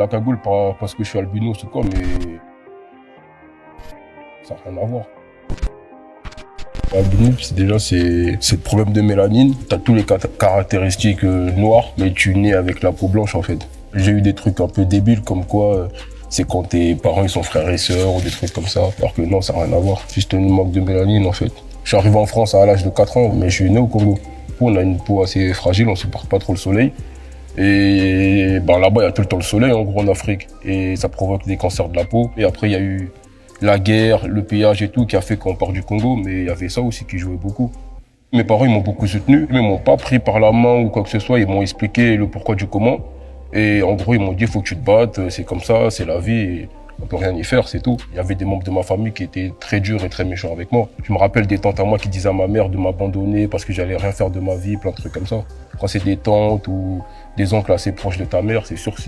La cagoule, pas parce que je suis albinos ou quoi, mais ça n'a rien à voir. L'albinisme, déjà, c'est le problème de mélanine. Tu as tous les caractéristiques noires, mais tu nais avec la peau blanche, en fait. J'ai eu des trucs un peu débiles, comme quoi c'est quand tes parents ils sont frères et sœurs, ou des trucs comme ça. Alors que non, ça n'a rien à voir. Juste un manque de mélanine, en fait. Je suis arrivé en France à l'âge de 4 ans, mais je suis né au Congo. On a une peau assez fragile, on ne supporte pas trop le soleil. Et ben, là-bas, il y a tout le temps le soleil, en gros, en Afrique. Et ça provoque des cancers de la peau. Et après, il y a eu la guerre, le pillage et tout, qui a fait qu'on part du Congo. Mais il y avait ça aussi qui jouait beaucoup. Mes parents, ils m'ont beaucoup soutenu. Ils m'ont pas pris par la main ou quoi que ce soit. Ils m'ont expliqué le pourquoi du comment. Et en gros, ils m'ont dit, il faut que tu te battes. C'est comme ça, c'est la vie. Et on peut rien y faire, c'est tout. Il y avait des membres de ma famille qui étaient très durs et très méchants avec moi. Je me rappelle des tantes à moi qui disaient à ma mère de m'abandonner parce que j'allais rien faire de ma vie, plein de trucs comme ça. Quand c'est des tantes ou des oncles assez proches de ta mère, c'est sûr que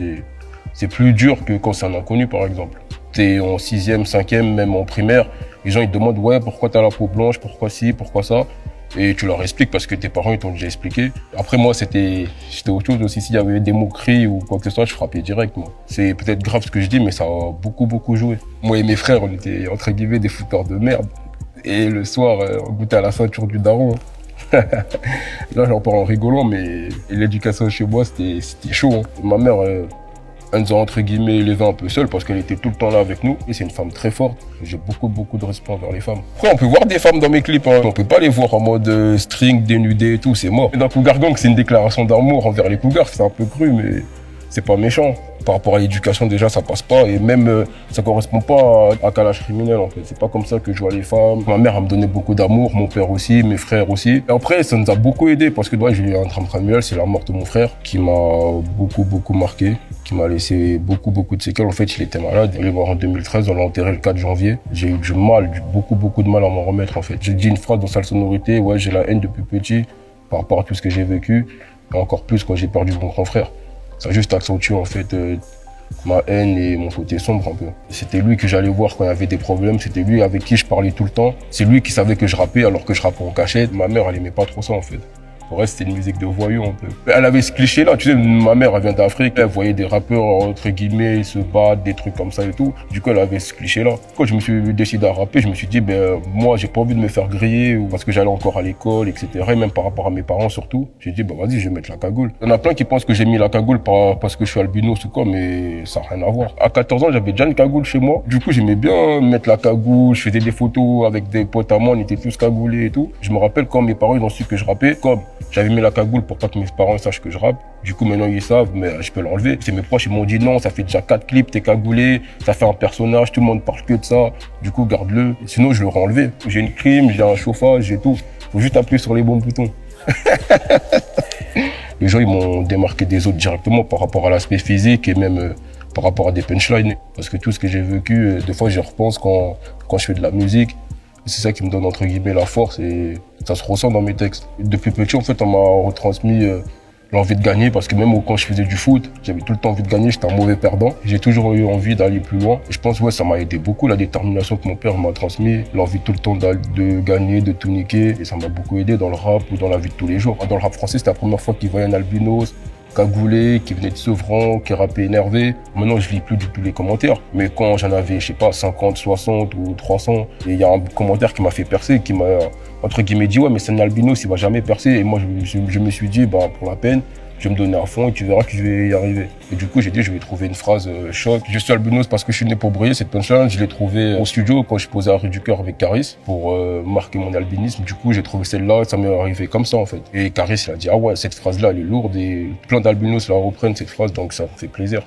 c'est plus dur que quand c'est un inconnu, par exemple. T'es en 6e, 5e, même en primaire, les gens ils te demandent ouais, pourquoi t'as la peau blanche, pourquoi ci, pourquoi ça. Et tu leur expliques parce que tes parents ils t'ont déjà expliqué. Après moi j'étais autre chose aussi. S'il y avait des moqueries ou quoi que ce soit, je frappais direct moi. C'est peut-être grave ce que je dis, mais ça a beaucoup joué. Moi et mes frères, on était entre guillemets des fouteurs de merde. Et le soir, on goûtait à la ceinture du daron. Là j'en parle en rigolant, mais l'éducation chez moi c'était chaud. Hein. Ma mère, elle nous a entre guillemets élevés un peu seuls parce qu'elle était tout le temps là avec nous. Et c'est une femme très forte. J'ai beaucoup de respect envers les femmes. Après, on peut voir des femmes dans mes clips. Hein. On peut pas les voir en mode string, dénudé et tout, c'est mort. Et dans Cougar Gang, c'est une déclaration d'amour envers les cougars. C'est un peu cru, mais c'est pas méchant. Par rapport à l'éducation, déjà, ça passe pas. Et même, ça correspond pas à calage criminel, en fait. C'est pas comme ça que je vois les femmes. Ma mère, elle me donnait beaucoup d'amour, mon père aussi, mes frères aussi. Et après, ça nous a beaucoup aidé parce que, j'ai eu un drame familial, c'est la mort de mon frère qui m'a beaucoup marqué, qui m'a laissé beaucoup de séquelles. En fait, il était malade. Il est mort en 2013, on l'a enterré le 4 janvier. J'ai eu beaucoup de mal à m'en remettre, en fait. J'ai dit une phrase dans Sale Sonorité, ouais, j'ai la haine depuis petit par rapport à tout ce que j'ai vécu. Et encore plus quand j'ai perdu mon grand frère. Ça a juste accentué en fait ma haine et mon côté sombre un peu. C'était lui que j'allais voir quand il y avait des problèmes, c'était lui avec qui je parlais tout le temps. C'est lui qui savait que je rappais alors que je rappais en cachette. Ma mère, elle aimait pas trop ça en fait. Pour elle, c'était une musique de voyou un peu. Elle avait ce cliché-là, tu sais, ma mère, elle vient d'Afrique, elle voyait des rappeurs, entre guillemets, se battre, des trucs comme ça et tout. Du coup, elle avait ce cliché-là. Quand je me suis décidé à rapper, je me suis dit, moi, j'ai pas envie de me faire griller parce que j'allais encore à l'école, etc. Et même par rapport à mes parents surtout. J'ai dit, vas-y, je vais mettre la cagoule. Il y en a plein qui pensent que j'ai mis la cagoule parce que je suis albinos ou quoi, mais ça n'a rien à voir. À 14 ans, j'avais déjà une cagoule chez moi. Du coup, j'aimais bien mettre la cagoule, je faisais des photos avec des potes à moi, on était tous cagoulés et tout. Je me rappelle quand mes parents, ils ont su que je rappais, comme j'avais mis la cagoule pour pas que mes parents sachent que je rappe. Du coup, maintenant, ils savent, mais je peux l'enlever. C'est mes proches, ils m'ont dit non, ça fait déjà 4 clips, t'es cagoulé, ça fait un personnage, tout le monde parle que de ça. Du coup, garde-le. Sinon, je l'aurais enlevé. J'ai une clim, j'ai un chauffage, j'ai tout. Faut juste appuyer sur les bons boutons. Les gens, ils m'ont démarqué des autres directement par rapport à l'aspect physique et même par rapport à des punchlines. Parce que tout ce que j'ai vécu, des fois, j'y repense quand je fais de la musique. C'est ça qui me donne entre guillemets la force et ça se ressent dans mes textes. Depuis petit, en fait, on m'a retransmis l'envie de gagner parce que même quand je faisais du foot, j'avais tout le temps envie de gagner, j'étais un mauvais perdant. J'ai toujours eu envie d'aller plus loin. Et je pense que ça m'a aidé beaucoup, la détermination que mon père m'a transmis, l'envie tout le temps de gagner, de tout niquer. Et ça m'a beaucoup aidé dans le rap ou dans la vie de tous les jours. Dans le rap français, c'était la première fois qu'il voyait un albinos cagoulé, qui venait de Sevran, qui rappait énervé. Maintenant, je lis plus du tout les commentaires. Mais quand j'en avais, je sais pas, 50, 60 ou 300, et il y a un commentaire qui m'a fait percer, qui m'a, entre guillemets, dit, ouais, mais c'est un albinos, il va jamais percer. Et moi, je me suis dit, pour la peine, je vais me donner à fond et tu verras que je vais y arriver. Et du coup, j'ai dit, je vais trouver une phrase choc. Je suis albinos parce que je suis né pour briller. Cette punchline, je l'ai trouvée au studio quand je posais à Rue du Cœur avec Caris pour marquer mon albinisme. Du coup, j'ai trouvé celle-là, ça m'est arrivé comme ça en fait. Et Caris, il a dit, ah ouais, cette phrase-là, elle est lourde et plein d'albinos la reprennent cette phrase, donc ça me fait plaisir.